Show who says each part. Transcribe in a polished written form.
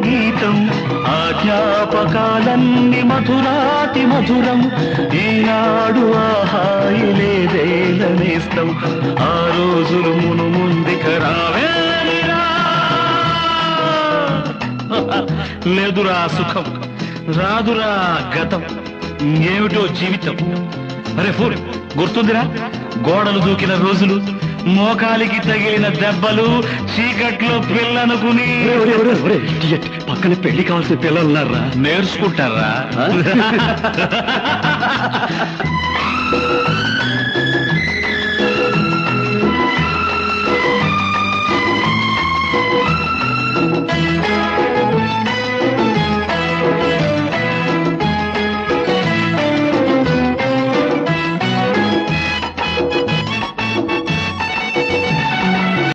Speaker 1: గీతం ఆ జ్ఞాపకాలన్నీ మధురాతి మధురం ఈనాడు ఆ హాయి లేదేలనేస్తం ఆ రోజులు మును ముందుక రావేమిరా లేదురా సుఖం రాదురా గతం ఏమిటో జీవితం అరే ఫూల్ గుర్తుందిరా గోడలు దూకిన రోజులు మోకాలికి తగిలిన దెబ్బలు చీకట్లో పిల్లనుకుని
Speaker 2: పక్కన పెళ్లి కావాల్సిన పిల్లలున్నారా
Speaker 1: నేర్చుకుంటారా